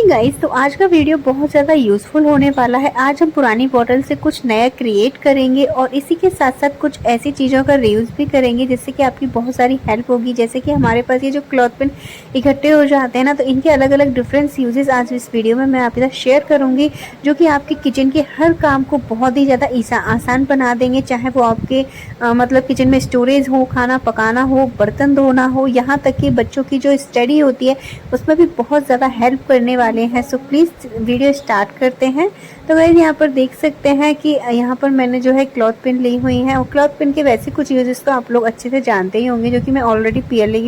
Hey guys, तो आज का वीडियो बहुत ज़्यादा यूज़फुल होने वाला है। आज हम पुरानी बॉटल से कुछ नया क्रिएट करेंगे और इसी के साथ साथ कुछ ऐसी चीज़ों का रीयूज़ भी करेंगे जिससे कि आपकी बहुत सारी हेल्प होगी। जैसे कि हमारे पास ये जो क्लॉथ पिन इकट्ठे हो जाते हैं ना, तो इनके अलग अलग डिफरेंट यूजेस आज इस वीडियो में मैं आपके साथ शेयर करूँगी, जो कि आपके किचन के हर काम को बहुत ही ज़्यादा आसान बना देंगे। चाहे वो आपके मतलब किचन में स्टोरेज हो, खाना पकाना हो, बर्तन धोना हो, यहाँ तक कि बच्चों की जो स्टडी होती है उसमें भी बहुत ज़्यादा हेल्प करने वाले हैं। सो प्लीज़ वीडियो स्टार्ट करते हैं। तो गाइस, यहाँ पर देख सकते हैं कि यहाँ पर मैंने जो है क्लॉथ पिन ली हुई है, और क्लॉथ पिन के वैसे कुछ यूजेस तो आप लोग अच्छे से जानते ही होंगे, जो कि मैं ऑलरेडी पहले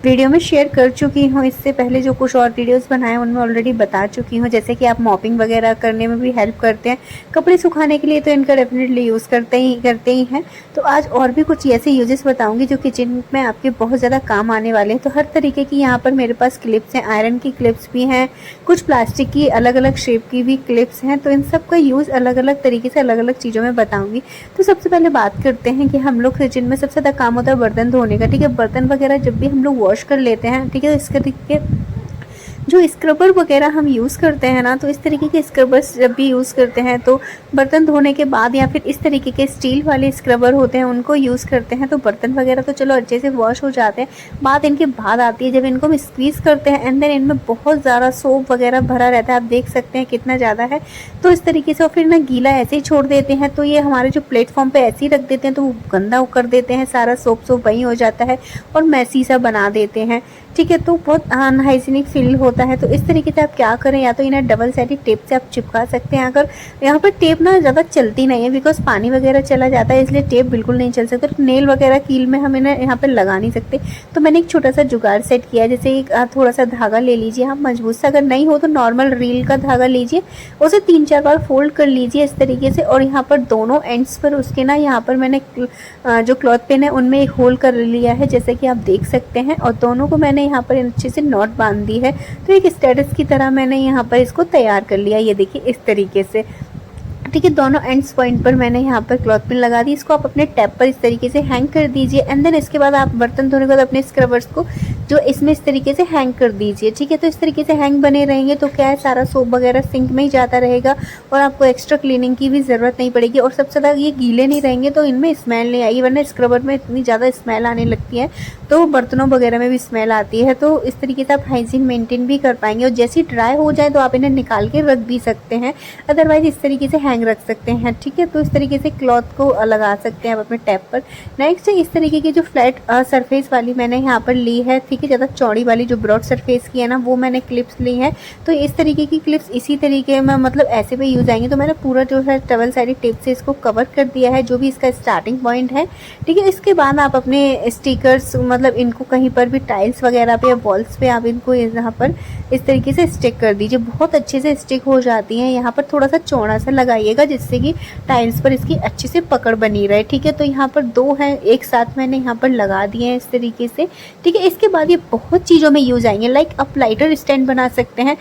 वीडियो में शेयर कर चुकी हूँ। इससे पहले जो कुछ और वीडियोस बनाए उनमें ऑलरेडी बता चुकी हूँ। जैसे कि आप मॉपिंग वगैरह करने में भी हेल्प करते हैं, कपड़े सुखाने के लिए तो इनका डेफिनेटली यूज़ करते ही हैं। तो आज और भी कुछ ऐसे यूजेस बताऊँगी जो किचन में आपके बहुत ज़्यादा काम आने वाले हैं। तो हर तरीके की यहाँ पर मेरे पास क्लिप्स हैं, आयरन की क्लिप्स भी हैं, कुछ प्लास्टिक की अलग अलग शेप की भी क्लिप्स हैं। तो इन सब का यूज़ अलग अलग तरीके से अलग अलग चीज़ों में बताऊंगी। तो सबसे पहले बात करते हैं कि हम लोग किचन में सबसे ज़्यादा काम होता है बर्तन धोने का। ठीक है, बर्तन वगैरह जब भी हम लोग वॉश कर लेते हैं, ठीक है, इस तरीके जो स्क्रबर वगैरह हम यूज़ करते हैं ना, तो इस तरीके के स्क्रबर्स जब भी यूज़ करते हैं तो बर्तन धोने के बाद, या फिर इस तरीके के स्टील वाले स्क्रबर होते हैं उनको यूज़ करते हैं, तो बर्तन वगैरह तो चलो अच्छे से वॉश हो जाते हैं। बात इनके बाद आती है जब इनको हम स्क्वीज़ करते हैं, एंड देन इनमें बहुत ज़्यादा सोप वगैरह भरा रहता है। आप देख सकते हैं कितना ज़्यादा है। तो इस तरीके से, और फिर ना गीला ऐसे ही छोड़ देते हैं, तो ये हमारे जो प्लेटफॉर्म पर ऐसे ही रख देते हैं तो वो गंदा कर देते हैं, सारा सोप वहीं हो जाता है और मैसी सा बना देते हैं। ठीक है, तो बहुत अनहाइजीनिक फील होता है। तो इस तरीके से आप क्या करें, या तो इन्हें डबल साइडेड टेप से आप चिपका सकते हैं। अगर यहाँ पर टेप ना ज़्यादा चलती नहीं है, बिकॉज पानी वगैरह चला जाता है, इसलिए टेप बिल्कुल नहीं चल सकता। तो नेल वगैरह कील में हम इन्हें यहाँ पर लगा नहीं सकते। तो मैंने एक छोटा सा जुगाड़ सेट किया है। जैसे एक थोड़ा सा धागा ले लीजिए, आप मजबूत सा, अगर नहीं हो तो नॉर्मल रील का धागा लीजिए, उसे 3-4 बार फोल्ड कर लीजिए इस तरीके से, और यहाँ पर दोनों एंड्स पर उसके ना, यहाँ पर मैंने जो क्लॉथ पिन है उनमें एक होल कर लिया है, जैसे कि आप देख सकते हैं, और दोनों को मैंने यहाँ पर अच्छे से नॉट बांध दी है। तो एक स्टेटस की तरह मैंने यहाँ पर इसको तैयार कर लिया। ये देखिए इस तरीके से। ठीक है, दोनों एंड्स पॉइंट पर मैंने यहाँ पर क्लॉथ पिन लगा दी। इसको आप अपने टैप पर इस तरीके से हैंग कर दीजिए, एंड देन इसके बाद आप बर्तन धोने के बाद अपने स्क्रबर्स को जो इसमें इस तरीके से हैंग कर दीजिए। ठीक है, तो इस तरीके से हैंग बने रहेंगे तो क्या है, सारा सोप वगैरह सिंक में ही जाता रहेगा और आपको एक्स्ट्रा क्लीनिंग की भी ज़रूरत नहीं पड़ेगी। और सबसे ज़्यादा ये गीले नहीं रहेंगे तो इनमें स्मेल नहीं आएगी, वरना स्क्रबर में इतनी ज़्यादा स्मेल आने लगती है तो बर्तनों वगैरह में भी स्मेल आती है। तो इस तरीके से आप हाइजीन मेंटेन भी कर पाएंगे, और जैसे ही ड्राई हो जाए तो आप इन्हें निकाल के रख भी सकते हैं, अदरवाइज इस तरीके से हैंग रख सकते हैं। ठीक है, तो इस तरीके से क्लॉथ को लगा सकते हैं आप अपने टैप पर। नेक्स्ट है इस तरीके की जो फ्लैट सरफेस वाली मैंने यहाँ पर ली है। ठीक है, ज़्यादा चौड़ी वाली जो ब्रॉड सरफेस की है ना, वो मैंने क्लिप्स ली है। तो इस तरीके की क्लिप्स इसी तरीके में मतलब ऐसे पे यूज़ आएंगे। तो मैंने पूरा जो है डबल साइडेड टेप से इसको कवर कर दिया है, जो भी इसका स्टार्टिंग पॉइंट है। ठीक है, इसके बाद आप अपने स्टिकर्स मतलब इनको कहीं पर भी टाइल्स वगैरह पे या वॉल्स पे आप इनको यहाँ पर इस तरीके से स्टिक कर दीजिए। बहुत अच्छे से स्टिक हो जाती हैं। यहाँ पर थोड़ा सा चौड़ा सा लगाइएगा जिससे कि टाइल्स पर इसकी अच्छे से पकड़ बनी रहे। ठीक है, तो यहाँ पर 2 हैं एक साथ मैंने यहाँ पर लगा दिए हैं इस तरीके से। ठीक है, इसके बाद ये बहुत चीज़ों में यूज़ आएंगे। लाइक आप लाइटर स्टैंड बना सकते हैं,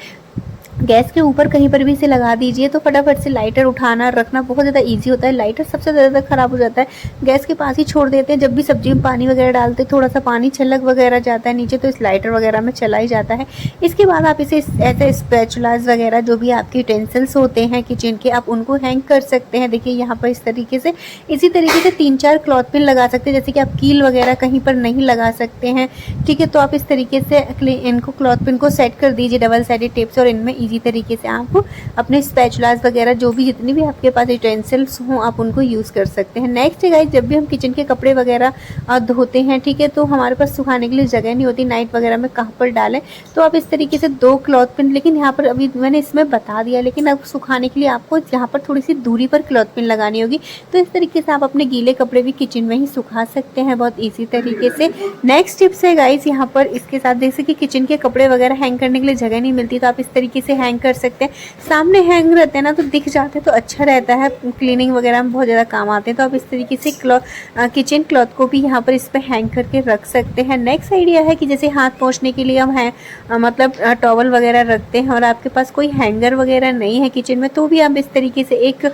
गैस के ऊपर कहीं पर भी इसे लगा दीजिए तो फटाफट से लाइटर उठाना रखना बहुत ज़्यादा इजी होता है। लाइटर सबसे ज़्यादा ख़राब हो जाता है, गैस के पास ही छोड़ देते हैं। जब भी सब्जी में पानी वगैरह डालते हैं, थोड़ा सा पानी छलक वगैरह जाता है नीचे, तो इस लाइटर वगैरह में चला ही जाता है। इसके बाद आप इसे ऐसे स्पैचुलास वगैरह जो भी आपके यूटेंसिल्स होते हैं किचन के, आप उनको हैंग कर सकते हैं। देखिए यहाँ पर इस तरीके से, इसी तरीके से 3-4 क्लॉथ पिन लगा सकते हैं। जैसे कि आप कील वगैरह कहीं पर नहीं लगा सकते हैं, ठीक है, तो आप इस तरीके से इनको क्लॉथ पिन को सेट कर दीजिए डबल साइडेड टेप से, और इनमें ईजी तरीके से आप अपने स्पैचुलास वगैरह जो भी जितनी भी आपके पास यूटेंसिल्स हों आप उनको यूज़ कर सकते हैं। नेक्स्ट है गाइस, जब भी हम किचन के कपड़े वगैरह धोते हैं, ठीक है, तो हमारे पास सुखाने के लिए जगह नहीं होती, नाइट वगैरह में कहाँ पर डालें, तो आप इस तरीके से 2 क्लॉथ पिन, लेकिन यहाँ पर अभी मैंने इसमें बता दिया, लेकिन अब सुखाने के लिए आपको यहाँ पर थोड़ी सी दूरी पर क्लॉथ पिन लगानी होगी। तो इस तरीके से आप अपने गीले कपड़े भी किचन में ही सुखा सकते हैं बहुत ईजी तरीके से। नेक्स्ट टिप्स है गाइस, यहाँ पर इसके साथ जैसे कि किचन के कपड़े वगैरह हैंग करने के लिए जगह नहीं मिलती, तो आप इस तरीके से हैंग कर सकते हैं। सामने हैंग रहते हैं ना तो दिख जाते हैं तो अच्छा रहता है, क्लीनिंग वगैरह में बहुत ज़्यादा काम आते हैं। तो आप इस तरीके से किचन क्लॉथ को भी यहाँ पर इस पर हैंग करके रख सकते हैं। नेक्स्ट आइडिया है कि जैसे हाथ पोंछने के लिए हम मतलब टॉवल वगैरह रखते हैं और आपके पास कोई हैंगर वगैरह नहीं है किचन में, तो भी आप इस तरीके से एक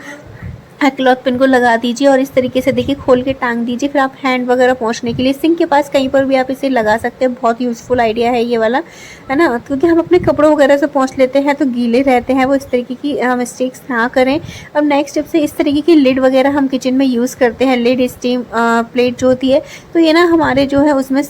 क्लॉथ पिन को लगा दीजिए और इस तरीके से देखिए खोल के टांग दीजिए। फिर आप हैंड वगैरह पोंछने के लिए सिंक के पास कहीं पर भी आप इसे लगा सकते हैं। बहुत यूज़फुल आइडिया है ये वाला, है ना, क्योंकि हम अपने कपड़ों वगैरह से पोंछ लेते हैं तो गीले रहते हैं, वो इस तरीके की मिस्टेक्स ना करें। अब नेक्स्ट स्टेप से इस तरीके की लिड वगैरह हम किचन में यूज़ करते हैं, लिड स्टीम प्लेट जो होती है, तो ये ना हमारे जो है उसमें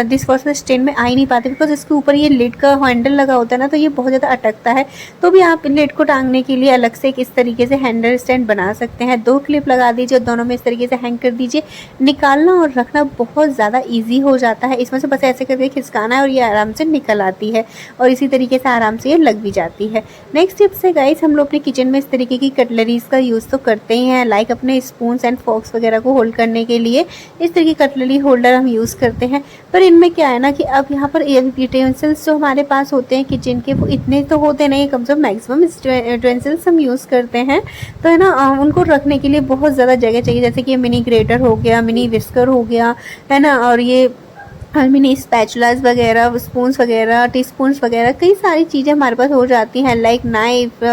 डिशवॉश में स्टैंड में आ ही नहीं पाते, बिकॉज इसके ऊपर ये लिड का हैंडल लगा होता है ना, तो ये बहुत ज़्यादा अटकता है। तो भी आप लिड को टांगने के लिए अलग से एक इस तरीके से हैंडल स्टैंड बना सकते हैं। 2 क्लिप लगा दीजिए और दोनों में इस तरीके से हैंग कर दीजिए। निकालना और रखना बहुत ज़्यादा ईजी हो जाता है। इसमें से बस ऐसे करके खिसकाना है और ये आराम से निकल आती है और इसी तरीके से आराम से ये लग भी जाती है। नेक्स्ट टिप से गाइस, हम लोग अपने किचन में इस तरीके की कटलरीज का यूज़ तो करते ही हैं, लाइक अपने स्पून्स एंड फॉक्स वगैरह को होल्ड करने के लिए इस तरीके की कटलरी होल्डर हम यूज़ करते हैं। पर इनमें क्या है ना कि अब यहाँ पर यूटेंसिल्स जो हमारे पास होते हैं किचन के, वो इतने तो होते नहीं, कम से कम मैक्सिमम यूटेंसिल्स हम यूज़ करते हैं, तो है ना उनको रखने के लिए बहुत ज़्यादा जगह चाहिए। जैसे कि मिनी ग्रेटर हो गया, मिनी विस्कर हो गया, है ना, और ये मिनी स्पैचुलास वगैरह, स्पून्स वगैरह, टीस्पून्स वगैरह, कई सारी चीज़ें हमारे पास हो जाती हैं, लाइक नाइफ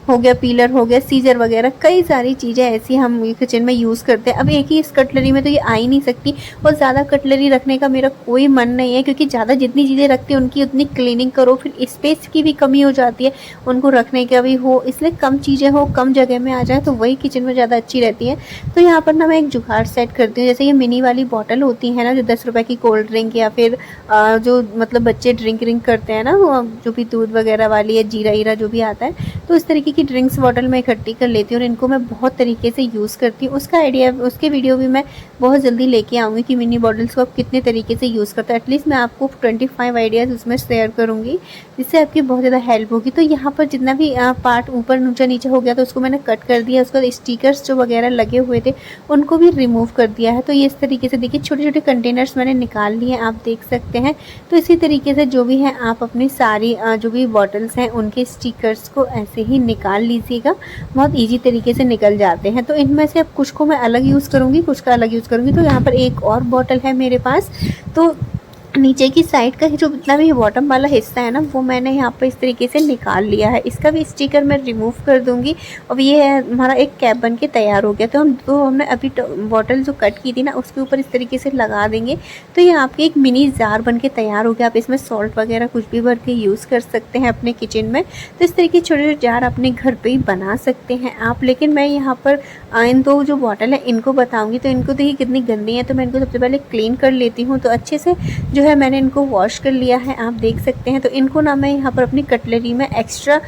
हो गया, पीलर हो गया, सीजर वगैरह, कई सारी चीज़ें ऐसी हम किचन में यूज़ करते हैं। अब एक ही इस कटलरी में तो ये आ ही नहीं सकती और ज़्यादा कटलरी रखने का मेरा कोई मन नहीं है, क्योंकि ज़्यादा जितनी चीज़ें रखती हैं उनकी उतनी क्लीनिंग करो, फिर स्पेस की भी कमी हो जाती है, उनको रखने का भी हो, इसलिए कम चीज़ें हो, कम जगह में आ जाए तो वही किचन में ज़्यादा अच्छी रहती है। तो यहाँ पर ना मैं एक जुगाड़ सेट करती हूँ। जैसे ये मिनी वाली बॉटल होती है ना, जो 10 रुपये की कोल्ड ड्रिंक या फिर जो मतलब बच्चे ड्रिंक करते हैं ना, वो जो भी दूध वगैरह वाली है, जीरा ईरा जो भी आता है, तो इस तरीके की ड्रिंक्स बॉटल में इकट्ठी कर लेती हूँ और इनको मैं बहुत तरीके से यूज़ करती हूँ। उसका आइडिया, उसके वीडियो भी मैं बहुत जल्दी लेके आऊँगी कि मिनी बॉटल्स को आप कितने तरीके से यूज़ करते हैं। एटलीस्ट मैं आपको 25 आइडियाज़ उसमें शेयर करूँगी, जिससे आपकी बहुत ज़्यादा हेल्प होगी। तो यहाँ पर जितना भी पार्ट ऊपर ऊँचा नीचे हो गया तो उसको मैंने कट कर दिया। उसके बाद स्टिकर्स जो वगैरह लगे हुए थे उनको भी रिमूव कर दिया है। तो ये इस तरीके से देखिए छोटे छोटे कंटेनर्स मैंने निकाल लिए, आप देख सकते हैं। तो इसी तरीके से जो भी है आप अपनी सारी जो भी बॉटल्स हैं उनके स्टिकर्स को ऐसे ही निकाल लीजिएगा, बहुत ईजी तरीके से निकल जाते हैं। तो इनमें से अब कुछ को मैं अलग यूज़ करूँगी, कुछ का अलग यूज़ करूँगी। तो यहाँ पर एक और बॉटल है मेरे पास, तो नीचे की साइड का जो जितना भी बॉटम वाला हिस्सा है ना, वो मैंने यहाँ पर इस तरीके से निकाल लिया है। इसका भी स्टिकर मैं रिमूव कर दूँगी। अब ये है हमारा एक कैप बन के तैयार हो गया। तो हमने अभी बॉटल जो कट की थी ना उसके ऊपर इस तरीके से लगा देंगे, तो ये आपकी एक मिनी जार बन के तैयार हो गया। आप इसमें सॉल्ट वगैरह कुछ भी भर के यूज़ कर सकते हैं अपने किचन में। तो इस तरीके छोटे छोटे जार अपने घर पर ही बना सकते हैं आप। लेकिन मैं यहाँ पर इन 2 जो बॉटल है इनको बताऊँगी। तो इनको देखिए कितनी गंदी है, तो मैं इनको सबसे पहले क्लीन कर लेती हूँ। तो अच्छे से जो है मैंने इनको वॉश कर लिया है, आप देख सकते हैं। तो इनको ना मैं यहाँ पर अपनी कटलरी में एक्स्ट्रा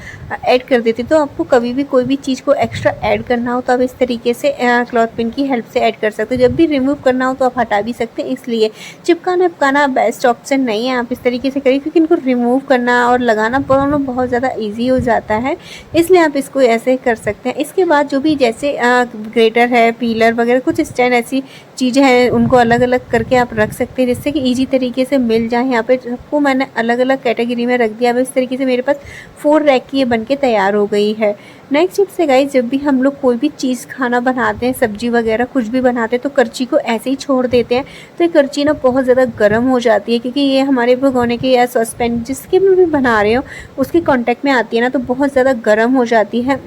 ऐड कर देती हूँ। तो आपको कभी भी कोई भी चीज़ को एक्स्ट्रा ऐड करना हो तो आप इस तरीके से क्लॉथ पिन की हेल्प से ऐड कर सकते हो। जब भी रिमूव करना हो तो आप हटा भी सकते हैं, इसलिए चिपकाना बेस्ट ऑप्शन नहीं है। आप इस तरीके से करिए, क्योंकि इनको रिमूव करना और लगाना दोनों बहुत ज़्यादा ईजी हो जाता है, इसलिए आप इसको ऐसे कर सकते हैं। इसके बाद जो भी जैसे ग्रेटर है, पीलर वगैरह, कुछ स्टैंड ऐसी चीज़ें हैं उनको अलग अलग करके आप रख सकते हैं, जिससे कि ईजी तरीके से मिल जाए। यहाँ पे सबको मैंने अलग अलग कैटेगरी में रख दिया। अब इस तरीके से मेरे पास 4 रैक की ये बन के तैयार हो गई है। नेक्स्ट टिप से गाइस, जब भी हम लोग कोई भी चीज़ खाना बनाते हैं, सब्जी वगैरह कुछ भी बनाते हैं, तो करछी को ऐसे ही छोड़ देते हैं तो ये करछी ना बहुत ज़्यादा गर्म हो जाती है, क्योंकि ये हमारे भगोने के या सॉसपैन जिसके भी बना रहे हो उसके कांटेक्ट में आती है ना, तो बहुत ज़्यादा गर्म हो जाती है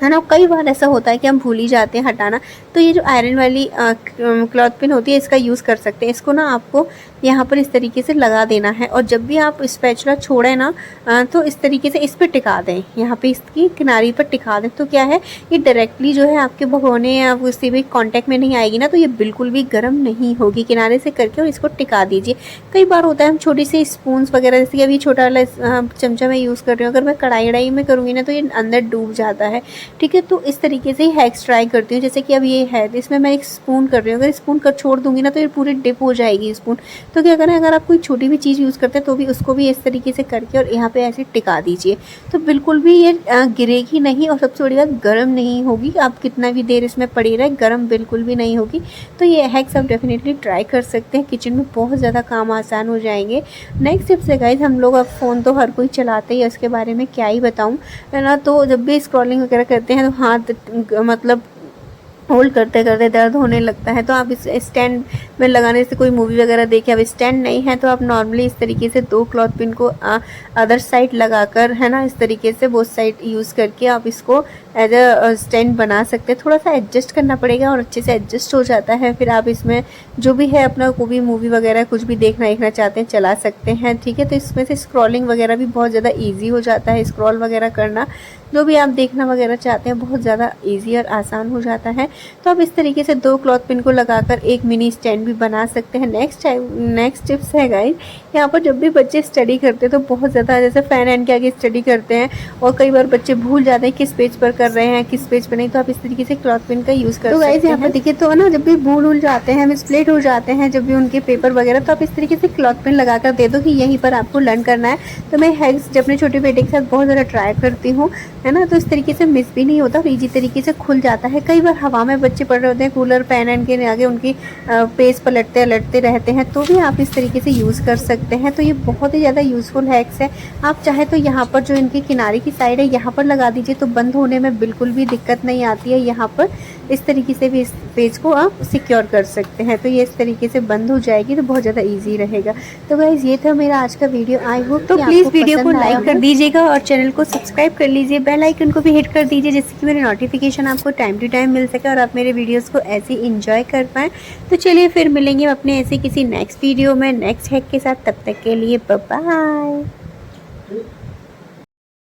ना। कई बार ऐसा होता है कि हम भूल ही जाते हैं हटाना। तो ये जो आयरन वाली क्लॉथ पिन होती है इसका यूज़ कर सकते हैं। इसको ना आपको यहाँ पर इस तरीके से लगा देना है और जब भी आप स्पैचुला छोड़ें ना तो इस तरीके से इस पर टिका दें, यहाँ पे इसकी किनारी पर टिका दें। तो क्या है, ये डायरेक्टली जो है आपके भगोने या उससे भी कांटेक्ट में नहीं आएगी ना, तो ये बिल्कुल भी गर्म नहीं होगी। किनारे से करके और इसको टिका दीजिए। कई बार होता है हम छोटी सी स्पून्स वगैरह, जैसे कि अभी छोटा वाला चमचा मैं यूज़ कर रही हूँ, अगर मैं कढ़ाई में करूँगी ना तो ये अंदर डूब जाता है, ठीक है। तो इस तरीके से ही हैक्स ट्राई करती हूँ। जैसे कि अब ये है, इसमें मैं एक स्पून कर रही हूँ, अगर स्पून कर छोड़ दूँगी ना तो ये पूरी डिप हो जाएगी स्पून। तो क्या करें, अगर आप कोई छोटी भी चीज़ यूज़ करते हैं तो भी उसको भी इस तरीके से करके और यहाँ पे ऐसे टिका दीजिए, तो बिल्कुल भी ये गिरेगी नहीं और सबसे बड़ी बात गर्म नहीं होगी। आप कितना भी देर इसमें पड़ी रहे, गर्म बिल्कुल भी नहीं होगी। तो ये हैक्स आप डेफिनेटली ट्राई कर सकते हैं, किचन में बहुत ज़्यादा काम आसान हो जाएंगे। नेक्स्ट टिप से गाइज, हम लोग अब फ़ोन तो हर कोई चलाते ही है, उसके बारे में क्या ही बताऊँ, है ना। तो जब भी स्क्रॉलिंग वगैरह करते हैं तो हाथ मतलब होल्ड करते करते दर्द होने लगता है, तो आप इस स्टैंड में लगाने से, कोई मूवी वगैरह देखे, अब स्टैंड नहीं है तो आप नॉर्मली इस तरीके से 2 क्लॉथ पिन को अदर साइड लगाकर, है ना, इस तरीके से बोथ साइड यूज़ करके आप इसको एज अ स्टैंड बना सकते हैं। थोड़ा सा एडजस्ट करना पड़ेगा और अच्छे से एडजस्ट हो जाता है। फिर आप इसमें जो भी है अपना कोई भी मूवी वगैरह कुछ भी देखना चाहते हैं चला सकते हैं, ठीक है। तो इसमें से स्क्रॉलिंग वगैरह भी बहुत ज़्यादा ईजी हो जाता है, स्क्रॉल वगैरह करना जो भी आप देखना वगैरह चाहते हैं बहुत ज़्यादा ईजी और आसान हो जाता है। तो आप इस तरीके से 2 क्लॉथ पिन को लगाकर एक मिनी स्टैंड भी बना सकते हैं। नेक्स्ट टिप्स है गाइस, यहाँ पर जब भी बच्चे स्टडी करते हैं तो बहुत ज़्यादा जैसे फ़ैन एंड के आगे स्टडी करते हैं और कई बार बच्चे भूल जाते हैं किस पेज पर कर रहे हैं किस पेज पर नहीं, तो आप इस तरीके से क्लॉथ पिन का यूज़ कर सकते हैं। तो गाइस यहाँ पर देखिए तो ना, जब भी भूल जाते हैं, मिसप्लेट हो जाते हैं जब भी उनके पेपर वगैरह, तो आप इस तरीके से क्लॉथ पिन लगाकर दे दो कि यहीं पर आपको लर्न करना है। तो मैं हैक्स जब अपने छोटे बेटे के साथ बहुत ज़्यादा ट्राई करती हूँ, है ना, तो इस तरीके से मिस भी नहीं होता, ईजी तरीके से खुल जाता है। कई बार हवा में बच्चे पढ़ रहे होते हैं, कूलर फैन एंड के आगे उनकी पेज पलटते रहते हैं, तो भी आप इस तरीके से यूज़ कर सकते हैं। तो ये बहुत ही ज़्यादा यूज़फुल हैक्स है। आप चाहे तो यहाँ पर जो इनकी किनारे की साइड है यहाँ पर लगा दीजिए, तो बंद होने में बिल्कुल भी दिक्कत नहीं आती है। यहाँ पर इस तरीके से भी इस पेज को आप सिक्योर कर सकते हैं, तो ये इस तरीके से बंद हो जाएगी, तो बहुत ज़्यादा ईजी रहेगा। तो गाइज़ ये था मेरा आज का वीडियो। आई होप तो प्लीज़ वीडियो को लाइक कर दीजिएगा और चैनल को सब्सक्राइब कर लीजिए, बेल आइकन को भी हिट कर दीजिए जिससे कि मेरे नोटिफिकेशन आपको टाइम टू टाइम मिल सके और आप मेरे वीडियोस को ऐसे ही इंजॉय कर पाएँ। तो चलिए फिर मिलेंगे अपने ऐसे किसी नेक्स्ट वीडियो में नेक्स्ट हैक के साथ, तब तक के लिए बाय बाय।